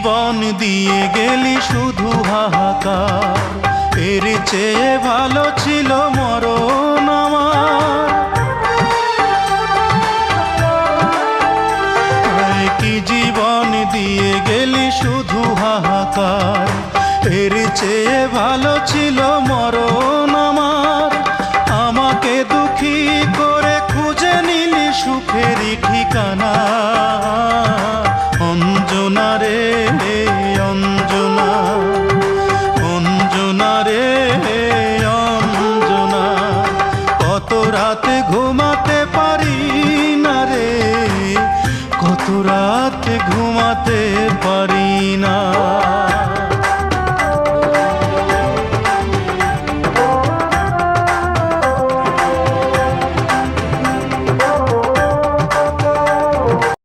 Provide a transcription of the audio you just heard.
জীবন দিয়ে গেলি শুধু হাহাকার, এর চেয়ে ভালো ছিল মরণ আমার। কি জীবন দিয়ে গেলি শুধু হাহাকার, এর চেয়ে ভালো ছিল মরণ আমার। আমাকে দুঃখী করে খুঁজে নিলি সুখেরই ঠিকানা। অঞ্জনা রে অঞ্জনা, অঞ্জনা রে অঞ্জনা, কত রাতে ঘুমাতে পারি না রে, কত রাতে ঘুমাতে পারি না।